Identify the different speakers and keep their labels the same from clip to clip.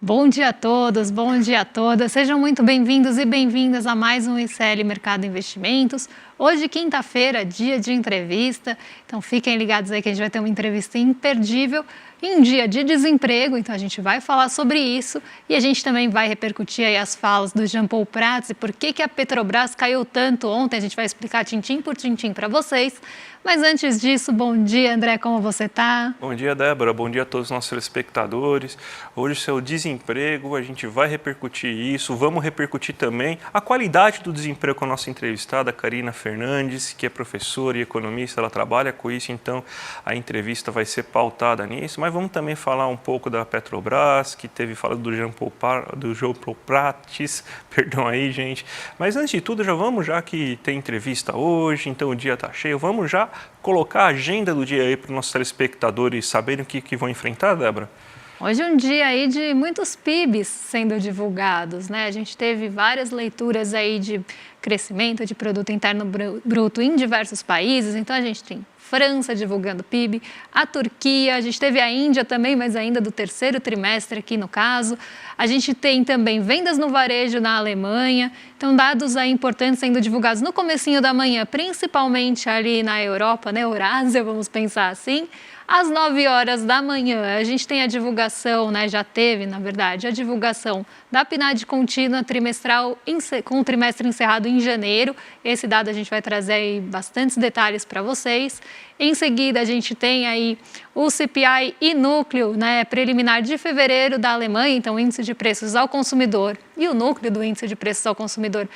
Speaker 1: Bom dia a todos, bom dia a todas. Sejam muito bem-vindos e bem-vindas a mais um ICL Mercado Investimentos. Hoje, quinta-feira, dia de entrevista, então fiquem ligados aí que a gente vai ter uma entrevista imperdível em um dia de desemprego, então a gente vai falar sobre isso e a gente também vai repercutir aí as falas do Jean Paul Prats e por que a Petrobras caiu tanto ontem. A gente vai explicar tintim por tintim para vocês. Mas antes disso, bom dia, André, como você está?
Speaker 2: Bom dia, Débora. Bom dia a todos os nossos telespectadores. Hoje, seu desemprego, a gente vai repercutir isso. Vamos repercutir também a qualidade do desemprego com a nossa entrevistada, Karina Fernandes, que é professora e economista. Ela trabalha com isso, então a entrevista vai ser pautada nisso. Mas vamos também falar um pouco da Petrobras, que teve falado do Jean Paul Prats, perdão aí, gente. Mas antes de tudo, já que tem entrevista hoje, então o dia está cheio, vamos já colocar a agenda do dia aí para os nossos telespectadores saberem o que vão enfrentar, Débora?
Speaker 1: Hoje é um dia aí de muitos PIBs sendo divulgados, né? A gente teve várias leituras aí de crescimento de produto interno bruto em diversos países, então a gente tem França divulgando PIB, a Turquia, a gente teve a Índia também, mas ainda do terceiro trimestre aqui no caso. A gente tem também vendas no varejo na Alemanha, então dados aí importantes sendo divulgados no comecinho da manhã, principalmente ali na Europa, na Eurásia, vamos pensar assim. Às 9 horas da manhã, a gente tem a divulgação, né, já teve, na verdade, a divulgação da PNAD contínua trimestral com o trimestre encerrado em janeiro. Esse dado a gente vai trazer aí bastantes detalhes para vocês. Em seguida, a gente tem aí o CPI e núcleo, né, preliminar de fevereiro da Alemanha, então o índice de preços ao consumidor e o núcleo do índice de preços ao consumidor,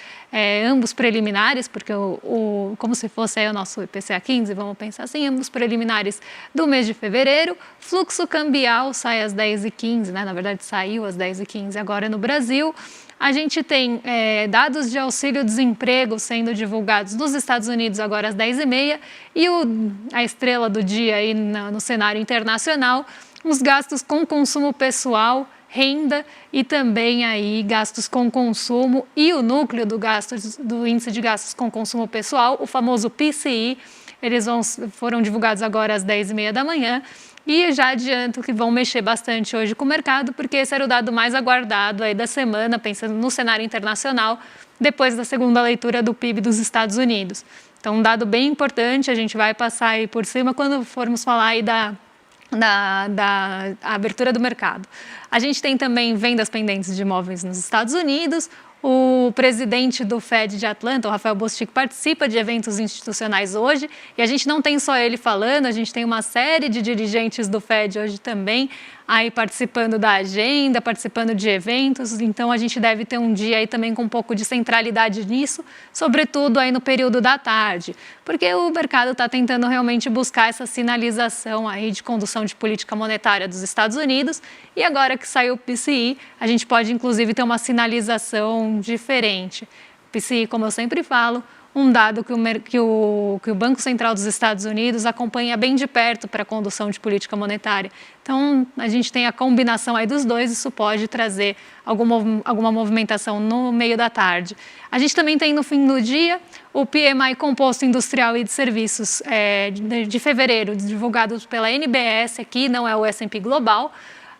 Speaker 1: ambos preliminares, porque como se fosse aí o nosso IPCA 15, vamos pensar assim, ambos preliminares do mês de fevereiro. Fluxo cambial sai às 10h15, né, na verdade saiu às 10h15 agora no Brasil. A gente tem dados de auxílio-desemprego sendo divulgados nos Estados Unidos agora às 10h30 e a estrela do dia aí no cenário internacional, os gastos com consumo pessoal, renda e também aí gastos com consumo e o núcleo do índice de gastos com consumo pessoal, o famoso PCI, eles foram divulgados agora às 10h30 da manhã. E já adianto que vão mexer bastante hoje com o mercado, porque esse era o dado mais aguardado aí da semana, pensando no cenário internacional, depois da segunda leitura do PIB dos Estados Unidos. Então, um dado bem importante, a gente vai passar aí por cima quando formos falar aí da abertura do mercado. A gente tem também vendas pendentes de imóveis nos Estados Unidos. O presidente do Fed de Atlanta, o Rafael Bostic, participa de eventos institucionais hoje e a gente não tem só ele falando, a gente tem uma série de dirigentes do Fed hoje também aí participando da agenda, participando de eventos, então a gente deve ter um dia aí também com um pouco de centralidade nisso, sobretudo aí no período da tarde, porque o mercado está tentando realmente buscar essa sinalização aí de condução de política monetária dos Estados Unidos e agora que saiu o PCI, a gente pode inclusive ter uma sinalização diferente. PCI, como eu sempre falo, um dado que o Banco Central dos Estados Unidos acompanha bem de perto para a condução de política monetária. Então, a gente tem a combinação aí dos dois, isso pode trazer alguma movimentação no meio da tarde. A gente também tem no fim do dia o PMI Composto Industrial e de Serviços de fevereiro, divulgado pela NBS aqui, não é o S&P Global,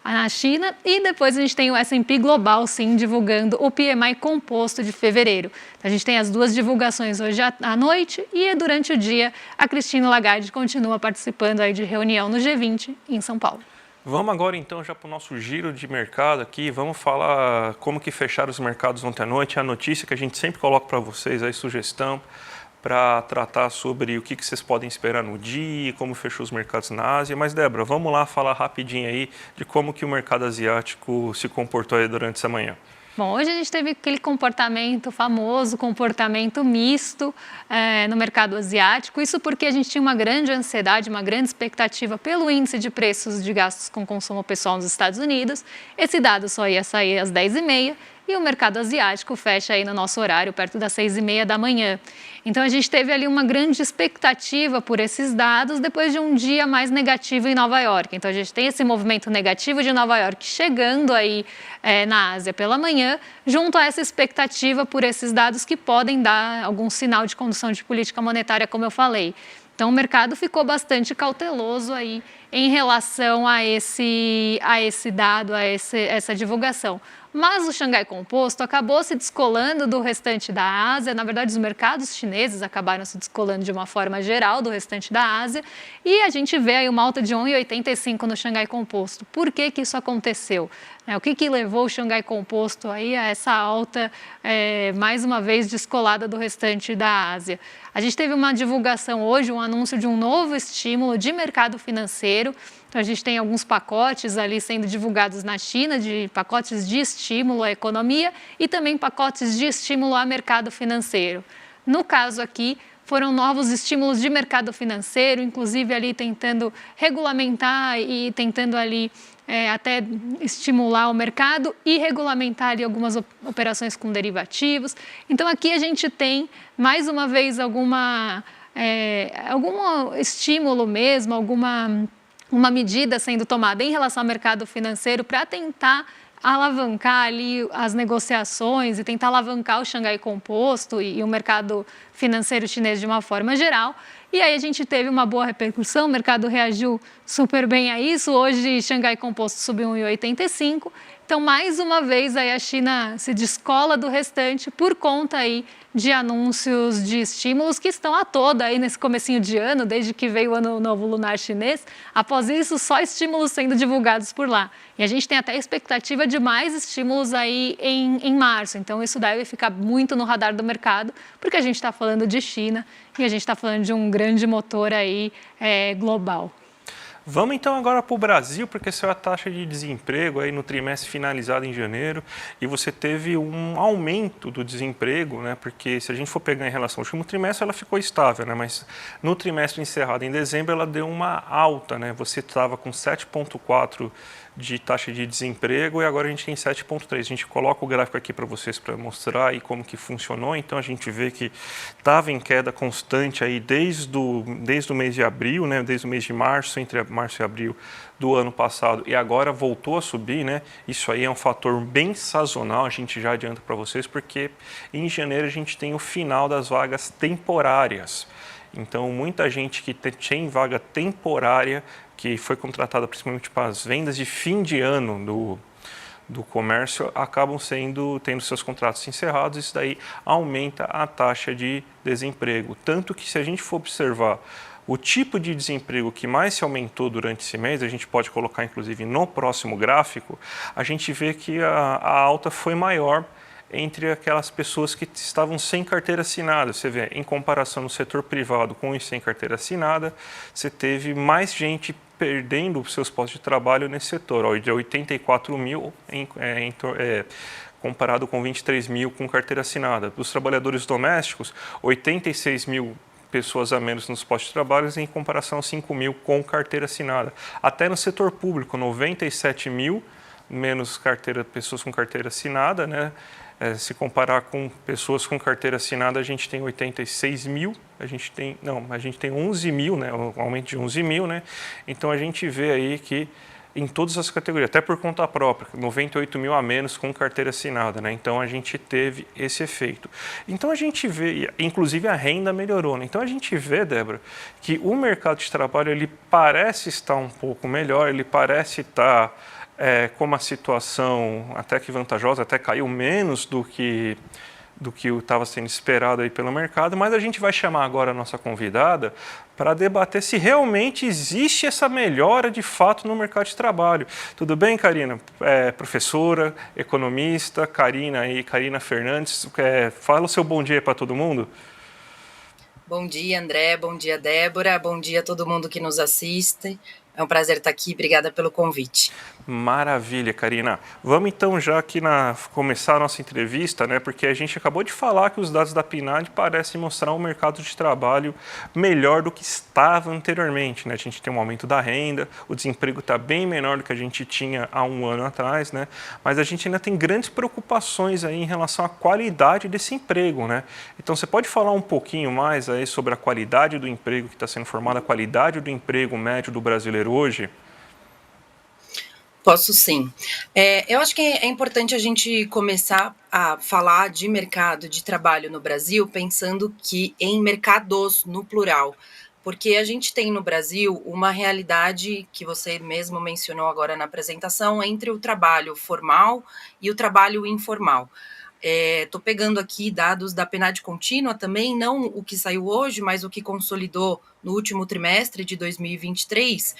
Speaker 1: na China, e depois a gente tem o S&P Global, sim, divulgando o PMI composto de fevereiro. A gente tem as duas divulgações hoje à noite e durante o dia a Christine Lagarde continua participando aí de reunião no G20 em São Paulo.
Speaker 2: Vamos agora então já para o nosso giro de mercado aqui, vamos falar como que fecharam os mercados ontem à noite, a notícia que a gente sempre coloca para vocês, aí sugestão para tratar sobre o que vocês podem esperar no dia, como fechou os mercados na Ásia. Mas, Débora, vamos lá falar rapidinho aí de como que o mercado asiático se comportou aí durante essa manhã.
Speaker 1: Bom, hoje a gente teve aquele famoso comportamento misto no mercado asiático. Isso porque a gente tinha uma grande ansiedade, uma grande expectativa pelo índice de preços de gastos com consumo pessoal nos Estados Unidos. Esse dado só ia sair às 10h30 e o mercado asiático fecha aí no nosso horário, perto das 6h30 da manhã. Então, a gente teve ali uma grande expectativa por esses dados depois de um dia mais negativo em Nova York. Então, a gente tem esse movimento negativo de Nova York chegando aí na Ásia pela manhã, junto a essa expectativa por esses dados que podem dar algum sinal de condução de política monetária, como eu falei. Então, o mercado ficou bastante cauteloso aí em relação a esse dado, essa divulgação. Mas o Xangai Composto acabou se descolando do restante da Ásia. Na verdade, os mercados chineses acabaram se descolando de uma forma geral do restante da Ásia. E a gente vê aí uma alta de 1,85 no Xangai Composto. Por que isso aconteceu? O que levou o Xangai Composto aí a essa alta, mais uma vez, descolada do restante da Ásia? A gente teve uma divulgação hoje, um anúncio de um novo estímulo de mercado financeiro. Então, a gente tem alguns pacotes ali sendo divulgados na China, de pacotes de estímulo à economia e também pacotes de estímulo ao mercado financeiro. No caso aqui, foram novos estímulos de mercado financeiro, inclusive ali tentando regulamentar e tentando ali até estimular o mercado e regulamentar ali algumas operações com derivativos. Então, aqui a gente tem, mais uma vez, algum estímulo mesmo, uma medida sendo tomada em relação ao mercado financeiro para tentar alavancar ali as negociações e tentar alavancar o Xangai Composto e o mercado financeiro chinês de uma forma geral. E aí a gente teve uma boa repercussão, o mercado reagiu super bem a isso. Hoje, Xangai Composto subiu 1,85. Então, mais uma vez, aí a China se descola do restante por conta aí de anúncios de estímulos que estão a toda aí nesse comecinho de ano, desde que veio o Ano Novo Lunar Chinês. Após isso, só estímulos sendo divulgados por lá. E a gente tem até a expectativa de mais estímulos aí em março. Então, isso deve ficar muito no radar do mercado, porque a gente está falando de China e a gente está falando de um grande motor aí global.
Speaker 2: Vamos então agora para o Brasil, porque saiu a taxa de desemprego aí no trimestre finalizado em janeiro e você teve um aumento do desemprego, né? Porque se a gente for pegar em relação ao último trimestre, ela ficou estável, né? Mas no trimestre encerrado em dezembro, ela deu uma alta, né? Você estava com 7,4 de taxa de desemprego e agora a gente tem 7,3. A gente coloca o gráfico aqui para vocês para mostrar aí como que funcionou. Então a gente vê que estava em queda constante aí desde o mês de abril, né? Desde o mês de março, entre março e abril do ano passado, e agora voltou a subir, né? Isso aí é um fator bem sazonal, a gente já adianta para vocês, porque em janeiro a gente tem o final das vagas temporárias. Então, muita gente que tem vaga temporária, que foi contratada principalmente para as vendas de fim de ano do comércio, acabam tendo seus contratos encerrados. Isso daí aumenta a taxa de desemprego. Tanto que, se a gente for observar o tipo de desemprego que mais se aumentou durante esse mês, a gente pode colocar inclusive no próximo gráfico, a gente vê que a alta foi maior entre aquelas pessoas que estavam sem carteira assinada. Você vê, em comparação no setor privado com os sem carteira assinada, você teve mais gente perdendo os seus postos de trabalho nesse setor, de 84 mil comparado com 23 mil com carteira assinada. Dos trabalhadores domésticos, 86 mil pessoas a menos nos postos de trabalho em comparação a 5 mil com carteira assinada. Até no setor público, 97 mil menos pessoas com carteira assinada, né? Se comparar com pessoas com carteira assinada, a gente tem 86 mil, a gente tem 11 mil, né? Um aumento de 11 mil, né? Então a gente vê aí que em todas as categorias, até por conta própria, 98 mil a menos com carteira assinada, né? Então a gente teve esse efeito. Então a gente vê, inclusive a renda melhorou, né? Então a gente vê, Débora, que o mercado de trabalho ele parece estar um pouco melhor, ele parece estar com uma situação até que vantajosa, até caiu menos do que estava sendo esperado aí pelo mercado, mas a gente vai chamar agora a nossa convidada para debater se realmente existe essa melhora de fato no mercado de trabalho. Tudo bem, Karina? Professora, economista, Karina Fernandes, fala o seu bom dia para todo mundo.
Speaker 3: Bom dia, André, bom dia, Débora, bom dia a todo mundo que nos assiste. É um prazer estar aqui, obrigada pelo convite.
Speaker 2: Maravilha, Karina. Vamos então já aqui começar a nossa entrevista, né? Porque a gente acabou de falar que os dados da PNAD parecem mostrar um mercado de trabalho melhor do que estava anteriormente, né? A gente tem um aumento da renda, o desemprego está bem menor do que a gente tinha há um ano atrás, né? Mas a gente ainda tem grandes preocupações aí em relação à qualidade desse emprego, né? Então você pode falar um pouquinho mais aí sobre a qualidade do emprego que está sendo formado, a qualidade do emprego médio do brasileiro hoje?
Speaker 3: Posso sim. Eu acho que é importante a gente começar a falar de mercado de trabalho no Brasil pensando que em mercados no plural, porque a gente tem no Brasil uma realidade que você mesmo mencionou agora na apresentação entre o trabalho formal e o trabalho informal. Estou pegando aqui dados da PNAD contínua também, não o que saiu hoje, mas o que consolidou no último trimestre de 2023,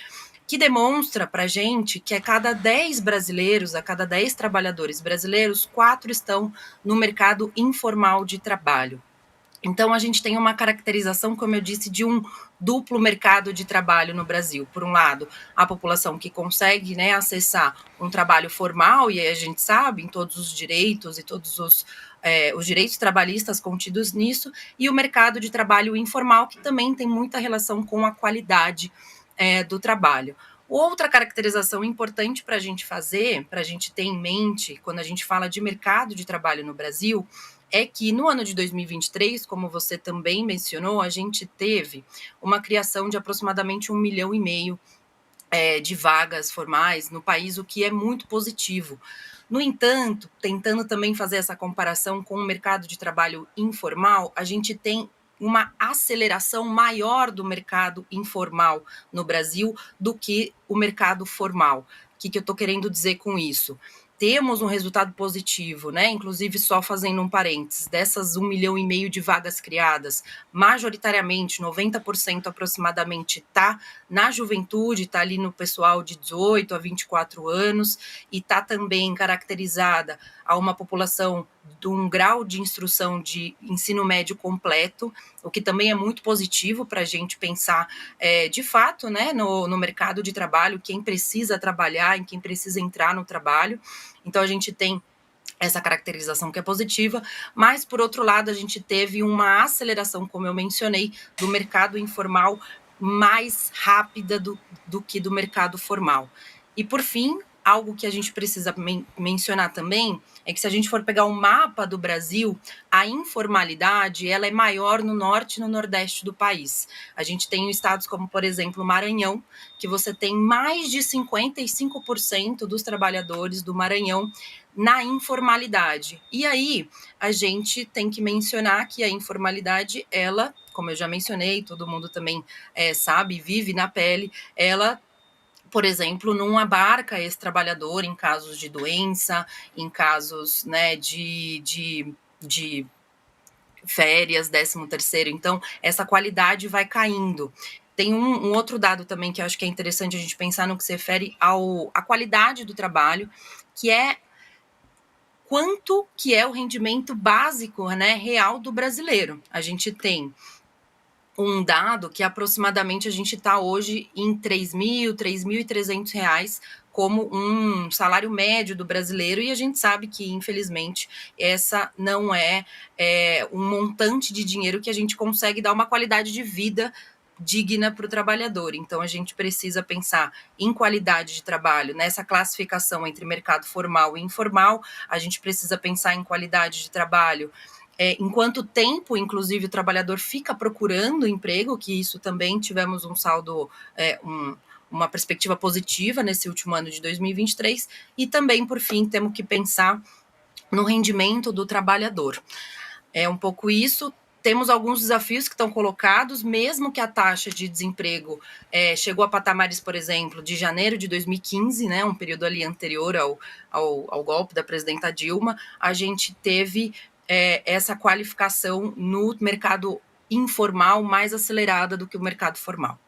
Speaker 3: que demonstra para a gente que a cada 10 brasileiros, a cada 10 trabalhadores brasileiros, 4 estão no mercado informal de trabalho. Então, a gente tem uma caracterização, como eu disse, de um duplo mercado de trabalho no Brasil. Por um lado, a população que consegue, né, acessar um trabalho formal, e aí a gente sabe, em todos os direitos e todos os direitos trabalhistas contidos nisso, e o mercado de trabalho informal, que também tem muita relação com a qualidade do trabalho. Outra caracterização importante para a gente fazer, para a gente ter em mente, quando a gente fala de mercado de trabalho no Brasil, é que no ano de 2023, como você também mencionou, a gente teve uma criação de aproximadamente 1,5 milhão de vagas formais no país, o que é muito positivo. No entanto, tentando também fazer essa comparação com o mercado de trabalho informal, a gente tem uma aceleração maior do mercado informal no Brasil do que o mercado formal. O que eu estou querendo dizer com isso? Temos um resultado positivo, né? Inclusive, só fazendo um parênteses, dessas 1,5 milhão de vagas criadas, majoritariamente, 90% aproximadamente, está na juventude, está ali no pessoal de 18 a 24 anos, e está também caracterizada a uma população de um grau de instrução de ensino médio completo, o que também é muito positivo para a gente pensar, de fato, né, no mercado de trabalho, quem precisa trabalhar, em quem precisa entrar no trabalho. Então, a gente tem essa caracterização que é positiva, mas, por outro lado, a gente teve uma aceleração, como eu mencionei, do mercado informal mais rápida do que do mercado formal. E, por fim, algo que a gente precisa mencionar também é que, se a gente for pegar um mapa do Brasil, a informalidade ela é maior no norte e no nordeste do país. A gente tem estados como, por exemplo, Maranhão, que você tem mais de 55% dos trabalhadores do Maranhão na informalidade. E aí, a gente tem que mencionar que a informalidade, ela, como eu já mencionei, todo mundo também sabe, vive na pele, ela, por exemplo, não abarca esse trabalhador em casos de doença, em casos, né, de férias, 13º. Então, essa qualidade vai caindo. Tem um outro dado também que eu acho que é interessante a gente pensar no que se refere à qualidade do trabalho, que é quanto que é o rendimento básico, né, real do brasileiro. A gente tem um dado que aproximadamente a gente está hoje em R$ 3.300 como um salário médio do brasileiro, e a gente sabe que, infelizmente, essa não é um montante de dinheiro que a gente consegue dar uma qualidade de vida digna para o trabalhador. Então, a gente precisa pensar em qualidade de trabalho, nessa classificação entre mercado formal e informal, a gente precisa pensar em qualidade de trabalho, em quanto tempo, inclusive, o trabalhador fica procurando emprego, que isso também tivemos um saldo, uma perspectiva positiva nesse último ano de 2023, e também, por fim, temos que pensar no rendimento do trabalhador. É um pouco isso. Temos alguns desafios que estão colocados, mesmo que a taxa de desemprego chegou a patamares, por exemplo, de janeiro de 2015, né, um período ali anterior ao golpe da presidenta Dilma, a gente teve essa qualificação no mercado informal mais acelerada do que o mercado formal.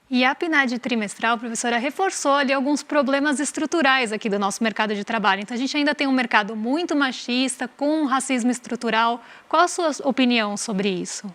Speaker 1: E a PNAD trimestral, professora, reforçou ali alguns problemas estruturais aqui do nosso mercado de trabalho. Então, a gente ainda tem um mercado muito machista, com racismo estrutural. Qual a sua opinião sobre isso?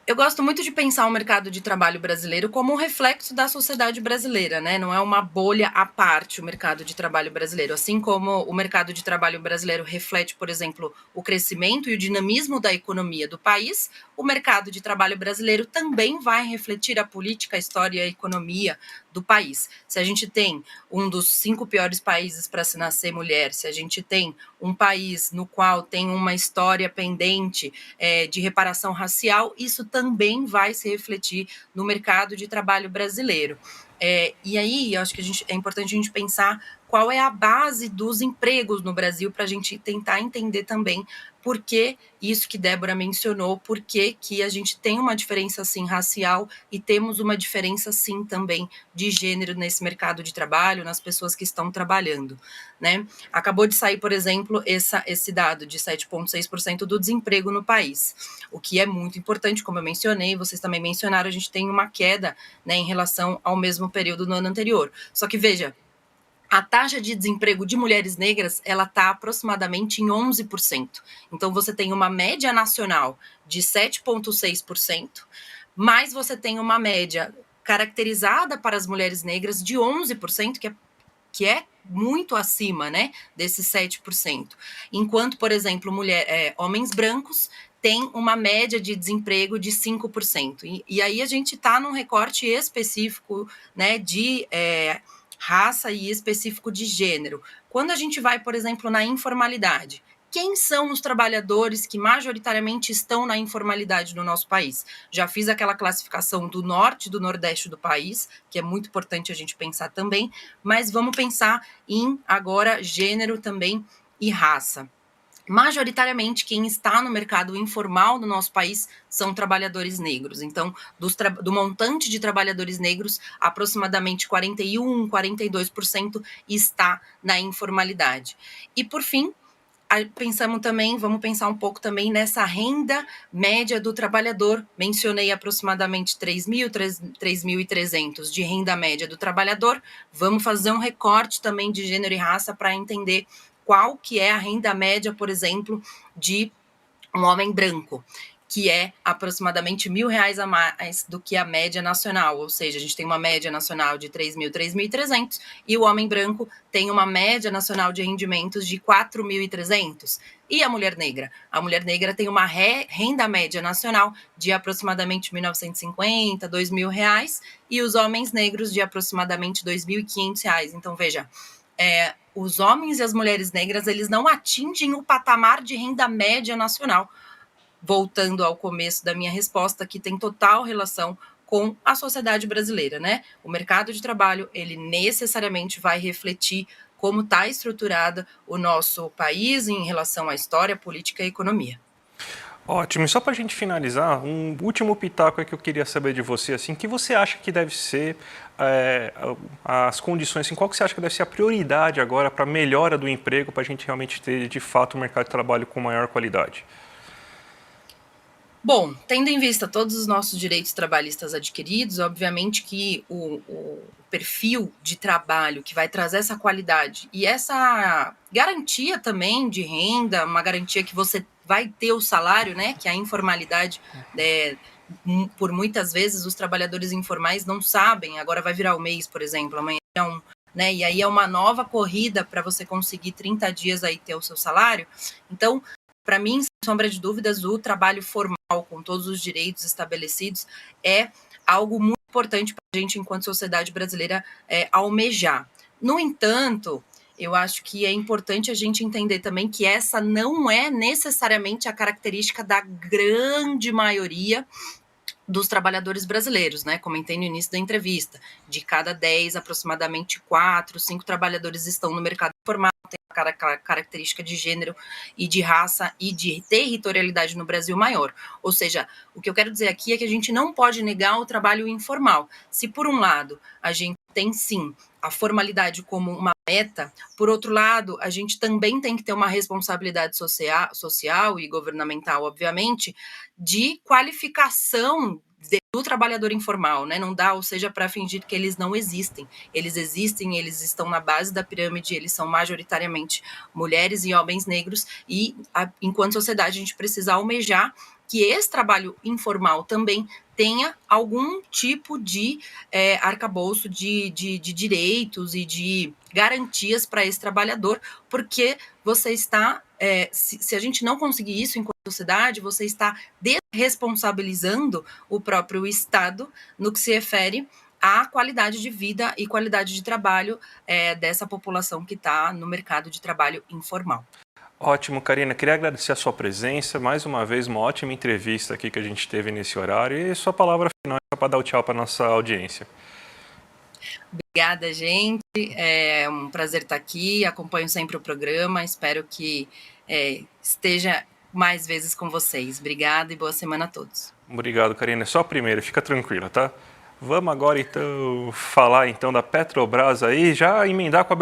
Speaker 3: Eu gosto muito de pensar o mercado de trabalho brasileiro como um reflexo da sociedade brasileira, né? Não é uma bolha à parte o mercado de trabalho brasileiro. Assim como o mercado de trabalho brasileiro reflete, por exemplo, o crescimento e o dinamismo da economia do país, o mercado de trabalho brasileiro também vai refletir a política, a história e a economia do país. Se a gente tem um dos 5 piores países para se nascer mulher, se a gente tem um país no qual tem uma história pendente de reparação racial, isso também vai se refletir no mercado de trabalho brasileiro. E aí, eu acho que é importante a gente pensar qual é a base dos empregos no Brasil, para a gente tentar entender também por que isso que Débora mencionou, por que a gente tem uma diferença, sim, racial e temos uma diferença, sim, também de gênero nesse mercado de trabalho, nas pessoas que estão trabalhando, né? Acabou de sair, por exemplo, esse dado de 7,6% do desemprego no país, o que é muito importante, como eu mencionei, vocês também mencionaram, a gente tem uma queda, né, em relação ao mesmo período no ano anterior. Só que, veja, a taxa de desemprego de mulheres negras, ela está aproximadamente em 11%. Então, você tem uma média nacional de 7,6%, mas você tem uma média caracterizada para as mulheres negras de 11%, que é muito acima, né, desses 7%. Enquanto, por exemplo, homens brancos têm uma média de desemprego de 5%. E aí a gente está num recorte específico, né, de raça e específico de gênero. Quando a gente vai, por exemplo, na informalidade, quem são os trabalhadores que majoritariamente estão na informalidade no nosso país? Já fiz aquela classificação do norte e do nordeste do país, que é muito importante a gente pensar também, mas vamos pensar em, agora, gênero também e raça. Majoritariamente, quem está no mercado informal no nosso país são trabalhadores negros. Então, do montante de trabalhadores negros, aproximadamente 41%, 42% está na informalidade. E, por fim, vamos pensar um pouco também nessa renda média do trabalhador. Mencionei aproximadamente 3.300 de renda média do trabalhador. Vamos fazer um recorte também de gênero e raça para entender qual que é a renda média, por exemplo, de um homem branco, que é aproximadamente R$1.000 a mais do que a média nacional, ou seja, a gente tem uma média nacional de 3.000, 3.300, e o homem branco tem uma média nacional de rendimentos de 4.300. E a mulher negra? A mulher negra tem uma renda média nacional de aproximadamente R$1.950, R$2.000, e os homens negros de aproximadamente R$2.500. Então, veja, os homens e as mulheres negras, eles não atingem o patamar de renda média nacional. Voltando ao começo da minha resposta, que tem total relação com a sociedade brasileira, né? O mercado de trabalho, ele necessariamente vai refletir como está estruturado o nosso país em relação à história, política e economia.
Speaker 2: Ótimo. E só para a gente finalizar, um último pitaco que eu queria saber de você, assim, que você acha que deve ser as condições, assim, qual que você acha que deve ser a prioridade agora para a melhora do emprego, para a gente realmente ter, de fato, um mercado de trabalho com maior qualidade?
Speaker 3: Bom, tendo em vista todos os nossos direitos trabalhistas adquiridos, obviamente que o perfil de trabalho que vai trazer essa qualidade e essa garantia também de renda, uma garantia que você vai ter o salário, né, que a informalidade, por muitas vezes os trabalhadores informais não sabem, agora vai virar o mês, por exemplo, amanhã é né, e aí é uma nova corrida para você conseguir 30 dias aí ter o seu salário. Então, para mim, sem sombra de dúvidas, o trabalho formal, com todos os direitos estabelecidos, é algo muito importante para a gente, enquanto sociedade brasileira, almejar. No entanto, eu acho que é importante a gente entender também que essa não é necessariamente a característica da grande maioria dos trabalhadores brasileiros, né? Comentei no início da entrevista, de cada 10, aproximadamente 4, 5 trabalhadores estão no mercado formal, tem a característica de gênero e de raça e de territorialidade no Brasil maior. Ou seja, o que eu quero dizer aqui é que a gente não pode negar o trabalho informal. Se por um lado a gente tem sim a formalidade como uma meta, por outro lado, a gente também tem que ter uma responsabilidade social e governamental, obviamente, de qualificação do trabalhador informal, né? Não dá, ou seja, para fingir que eles não existem. Eles existem, eles estão na base da pirâmide, eles são majoritariamente mulheres e homens negros, e enquanto sociedade a gente precisa almejar que esse trabalho informal também tenha algum tipo de arcabouço de direitos e de garantias para esse trabalhador, porque você está, se a gente não conseguir isso enquanto sociedade, você está desresponsabilizando o próprio Estado no que se refere à qualidade de vida e qualidade de trabalho dessa população que está no mercado de trabalho informal.
Speaker 2: Ótimo, Karina. Queria agradecer a sua presença. Mais uma vez, uma ótima entrevista aqui que a gente teve nesse horário. E sua palavra final para dar o tchau para a nossa audiência.
Speaker 3: Obrigada, gente. É um prazer estar aqui. Acompanho sempre o programa. Espero que esteja mais vezes com vocês. Obrigada e boa semana a todos.
Speaker 2: Obrigado, Karina. É só a primeira, fica tranquila, tá? Vamos agora, então, falar então da Petrobras aí, já emendar com a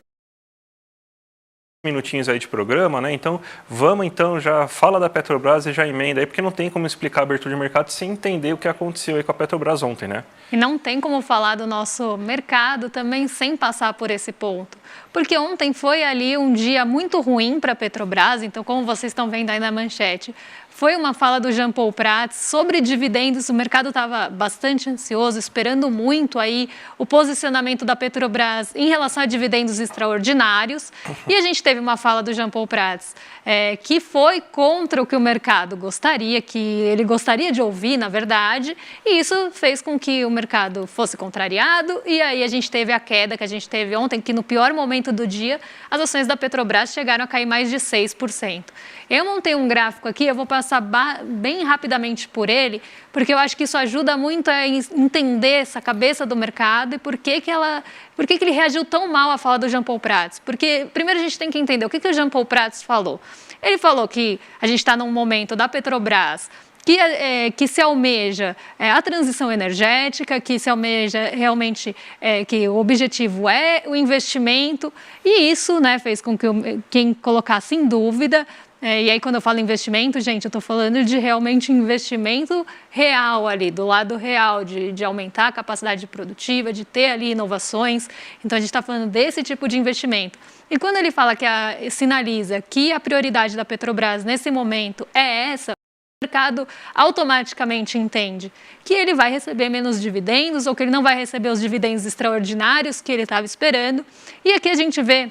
Speaker 2: minutinhos aí de programa, né? Então, vamos então, já fala da Petrobras e já emenda aí, porque não tem como explicar a abertura de mercado sem entender o que aconteceu aí com a Petrobras ontem, né?
Speaker 1: E não tem como falar do nosso mercado também sem passar por esse ponto. Porque ontem foi ali um dia muito ruim para a Petrobras, então como vocês estão vendo aí na manchete, foi uma fala do Jean Paul Prats sobre dividendos. O mercado estava bastante ansioso, esperando muito aí o posicionamento da Petrobras em relação a dividendos extraordinários. E a gente teve uma fala do Jean Paul Prats que foi contra o que o mercado gostaria, que ele gostaria de ouvir, na verdade, e isso fez com que o mercado fosse contrariado, e aí a gente teve a queda que a gente teve ontem, que no pior momento do dia, as ações da Petrobras chegaram a cair mais de 6%. Eu montei um gráfico aqui, eu vou passar bem rapidamente por ele, porque eu acho que isso ajuda muito a entender essa cabeça do mercado e por que ele reagiu tão mal à fala do Jean Paul Prats. Porque primeiro a gente tem que entender o que o Jean Paul Prats falou. Ele falou que a gente está num momento da Petrobras que se almeja a transição energética, que se almeja realmente que o objetivo é o investimento, e isso, né, fez com que quem colocasse em dúvida. E aí, quando eu falo investimento, gente, eu estou falando de realmente investimento real ali, do lado real, de aumentar a capacidade produtiva, de ter ali inovações. Então, a gente está falando desse tipo de investimento. E quando ele fala sinaliza que a prioridade da Petrobras nesse momento é essa, o mercado automaticamente entende que ele vai receber menos dividendos ou que ele não vai receber os dividendos extraordinários que ele estava esperando. E aqui a gente vê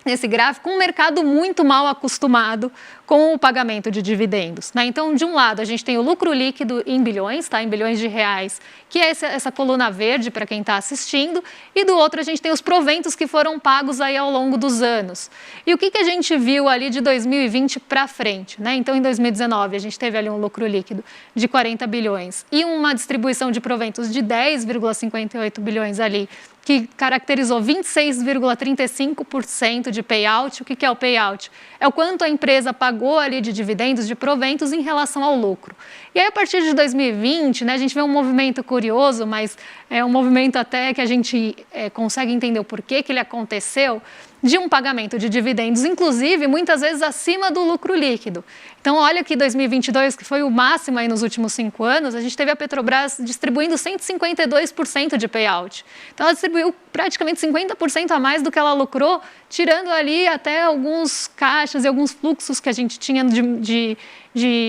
Speaker 1: nesse gráfico um mercado muito mal acostumado com o pagamento de dividendos, né? Então, de um lado, a gente tem o lucro líquido em bilhões, tá? Em bilhões de reais, que é essa coluna verde para quem está assistindo, e do outro a gente tem os proventos que foram pagos aí ao longo dos anos. E o que a gente viu ali de 2020 para frente, né? Então, em 2019, a gente teve ali um lucro líquido de 40 bilhões e uma distribuição de proventos de 10,58 bilhões ali, que caracterizou 26,35% de payout. O que é o payout? É o quanto a empresa pagou ali de dividendos, de proventos em relação ao lucro. E aí, a partir de 2020, né, a gente vê um movimento curioso, mas é um movimento até que a gente consegue entender o porquê que ele aconteceu, de um pagamento de dividendos, inclusive, muitas vezes acima do lucro líquido. Então, olha que 2022, que foi o máximo aí nos últimos 5 anos, a gente teve a Petrobras distribuindo 152% de payout. Então, ela distribuiu praticamente 50% a mais do que ela lucrou, tirando ali até alguns caixas e alguns fluxos que a gente tinha de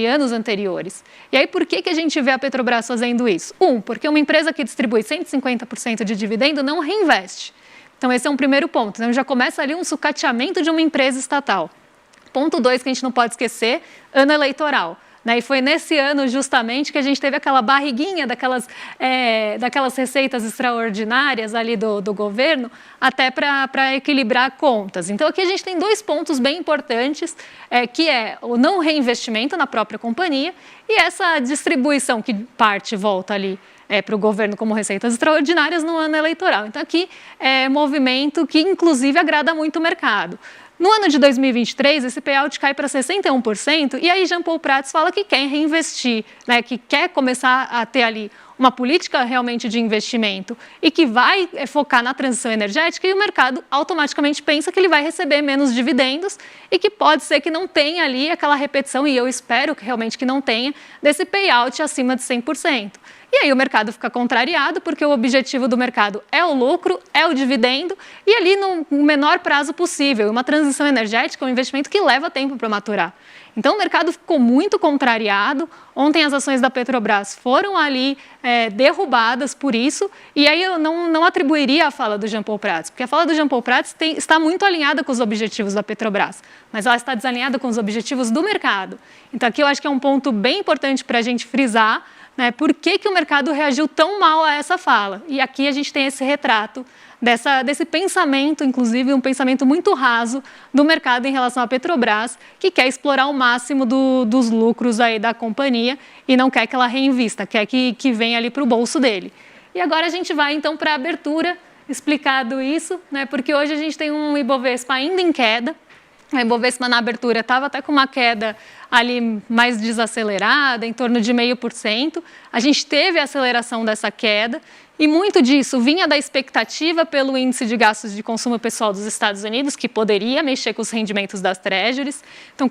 Speaker 1: anos anteriores. E aí, por que a gente vê a Petrobras fazendo isso? Porque uma empresa que distribui 150% de dividendo não reinveste. Então, esse é um primeiro ponto. Então, já começa ali um sucateamento de uma empresa estatal. Ponto 2, que a gente não pode esquecer, ano eleitoral. E foi nesse ano, justamente, que a gente teve aquela barriguinha daquelas receitas extraordinárias ali do governo, até para equilibrar contas. Então, aqui a gente tem 2 pontos bem importantes, que é o não reinvestimento na própria companhia e essa distribuição que parte e volta ali para o governo como receitas extraordinárias no ano eleitoral. Então, aqui é movimento que, inclusive, agrada muito o mercado. No ano de 2023, esse payout cai para 61%, e aí Jean Paul Prats fala que quer reinvestir, né, que quer começar a ter ali uma política realmente de investimento e que vai focar na transição energética, e o mercado automaticamente pensa que ele vai receber menos dividendos e que pode ser que não tenha ali aquela repetição, e eu espero que realmente que não tenha, desse payout acima de 100%. E aí o mercado fica contrariado, porque o objetivo do mercado é o lucro, é o dividendo, e ali no menor prazo possível. Uma transição energética é um investimento que leva tempo para maturar. Então o mercado ficou muito contrariado. Ontem as ações da Petrobras foram ali derrubadas por isso, e aí eu não atribuiria a fala do Jean Paul Prats, porque a fala do Jean Paul Prats está muito alinhada com os objetivos da Petrobras, mas ela está desalinhada com os objetivos do mercado. Então aqui eu acho que é um ponto bem importante para a gente frisar, né, por que o mercado reagiu tão mal a essa fala. E aqui a gente tem esse retrato desse pensamento, inclusive um pensamento muito raso do mercado em relação à Petrobras, que quer explorar o máximo dos lucros aí da companhia e não quer que ela reinvista, quer que venha ali para o bolso dele. E agora a gente vai então para a abertura, explicado isso, né, porque hoje a gente tem um Ibovespa ainda em queda. A Ibovespa na abertura estava até com uma queda ali mais desacelerada, em torno de 0,5%. A gente teve a aceleração dessa queda e muito disso vinha da expectativa pelo índice de gastos de consumo pessoal dos Estados Unidos, que poderia mexer com os rendimentos das treasuries. Então,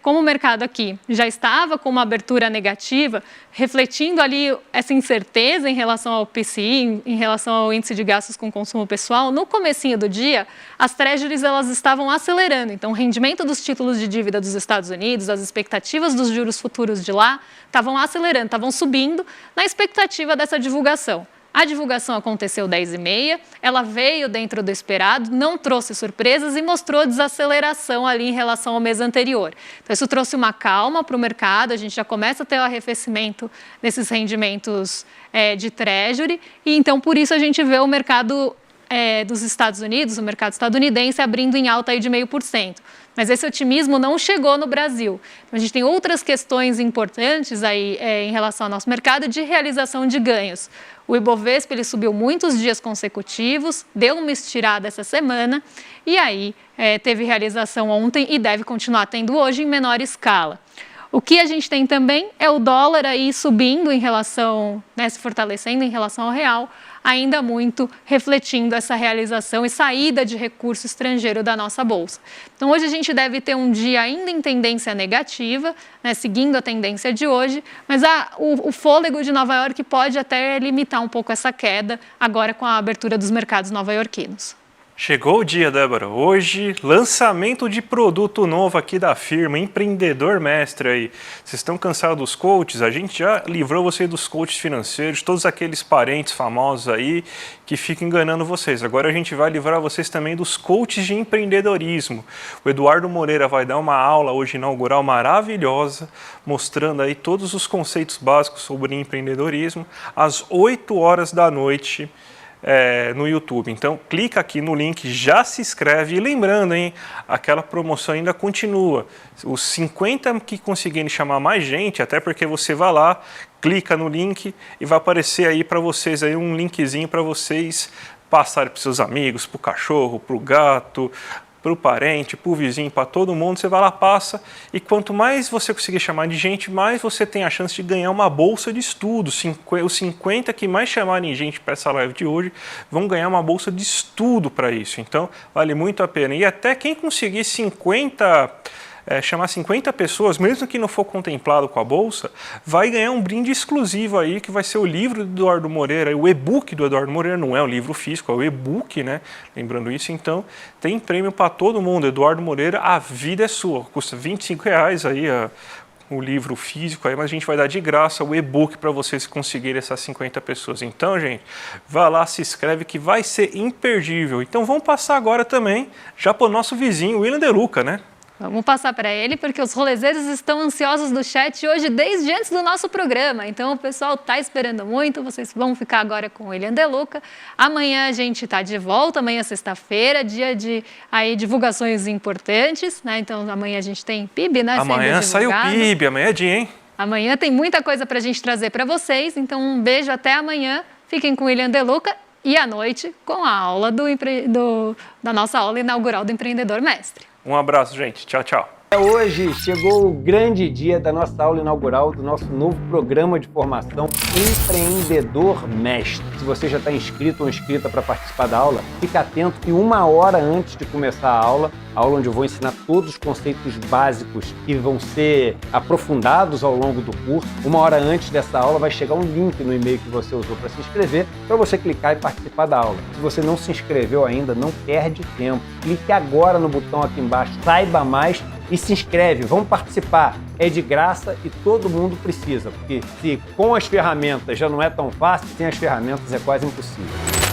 Speaker 1: como o mercado aqui já estava com uma abertura negativa, refletindo ali essa incerteza em relação ao PCI, em relação ao índice de gastos com consumo pessoal, no comecinho do dia, as treasuries elas estavam acelerando. Então, o rendimento dos títulos de dívida dos Estados Unidos, as expectativas dos juros futuros de lá, estavam acelerando, estavam subindo na expectativa dessa divulgação. A divulgação aconteceu 10h30, ela veio dentro do esperado, não trouxe surpresas e mostrou desaceleração ali em relação ao mês anterior. Então, isso trouxe uma calma para o mercado, a gente já começa a ter o arrefecimento desses rendimentos de treasury, e então, por isso, a gente vê o mercado dos Estados Unidos, o mercado estadunidense, abrindo em alta aí de 0,5%. Mas esse otimismo não chegou no Brasil. Então, a gente tem outras questões importantes aí em relação ao nosso mercado de realização de ganhos. O Ibovespa ele subiu muitos dias consecutivos, deu uma estirada essa semana e aí teve realização ontem e deve continuar tendo hoje em menor escala. O que a gente tem também é o dólar aí subindo em relação, se fortalecendo em relação ao real, ainda muito refletindo essa realização e saída de recurso estrangeiro da nossa bolsa. Então, hoje a gente deve ter um dia ainda em tendência negativa, seguindo a tendência de hoje, mas o fôlego de Nova York pode até limitar um pouco essa queda, agora com a abertura dos mercados nova-iorquinos.
Speaker 2: Chegou o dia, Débora. Hoje, lançamento de produto novo aqui da firma, Empreendedor Mestre aí. Vocês estão cansados dos coaches? A gente já livrou vocês dos coaches financeiros, todos aqueles parentes famosos aí que ficam enganando vocês. Agora a gente vai livrar vocês também dos coaches de empreendedorismo. O Eduardo Moreira vai dar uma aula hoje inaugural maravilhosa, mostrando aí todos os conceitos básicos sobre empreendedorismo, às 8h da noite. No YouTube. Então, clica aqui no link, já se inscreve. E lembrando, aquela promoção ainda continua. Os 50 que conseguirem chamar mais gente, até porque você vai lá, clica no link e vai aparecer aí para vocês aí um linkzinho para vocês passarem para seus amigos, para o cachorro, para o gato, para o parente, para o vizinho, para todo mundo, você vai lá, passa, e quanto mais você conseguir chamar de gente, mais você tem a chance de ganhar uma bolsa de estudo. Os 50 que mais chamarem gente para essa live de hoje vão ganhar uma bolsa de estudo para isso, então vale muito a pena. E até quem conseguir chamar 50 pessoas, mesmo que não for contemplado com a bolsa, vai ganhar um brinde exclusivo aí, que vai ser o livro do Eduardo Moreira, o e-book do Eduardo Moreira, não é o livro físico, é o e-book, Lembrando isso, então, tem prêmio para todo mundo. Eduardo Moreira, a vida é sua, custa R$25 aí o livro físico, aí, mas a gente vai dar de graça o e-book para vocês conseguirem essas 50 pessoas. Então, gente, vai lá, se inscreve que vai ser imperdível. Então, vamos passar agora também já para o nosso vizinho, William De Luca,
Speaker 1: Vamos passar para ele, porque os rolezeiros estão ansiosos do chat hoje desde antes do nosso programa. Então, o pessoal está esperando muito, vocês vão ficar agora com o William De Luca. Amanhã a gente está de volta, amanhã é sexta-feira, dia de divulgações importantes, Então, amanhã a gente tem PIB,
Speaker 2: Amanhã sai o PIB, amanhã é dia, hein?
Speaker 1: Amanhã tem muita coisa para a gente trazer para vocês, então um beijo até amanhã. Fiquem com o William De Luca e à noite com a aula da nossa aula inaugural do Empreendedor Mestre.
Speaker 2: Um abraço, gente. Tchau, tchau.
Speaker 4: Hoje chegou o grande dia da nossa aula inaugural do nosso novo programa de formação Empreendedor Mestre. Se você já está inscrito ou inscrita para participar da aula, fica atento que 1 hora antes de começar a aula onde eu vou ensinar todos os conceitos básicos que vão ser aprofundados ao longo do curso. 1 hora antes dessa aula vai chegar um link no e-mail que você usou para se inscrever, para você clicar e participar da aula. Se você não se inscreveu ainda, não perde tempo. Clique agora no botão aqui embaixo, saiba mais e se inscreve. Vamos participar. É de graça e todo mundo precisa, porque se com as ferramentas já não é tão fácil, sem as ferramentas é quase impossível.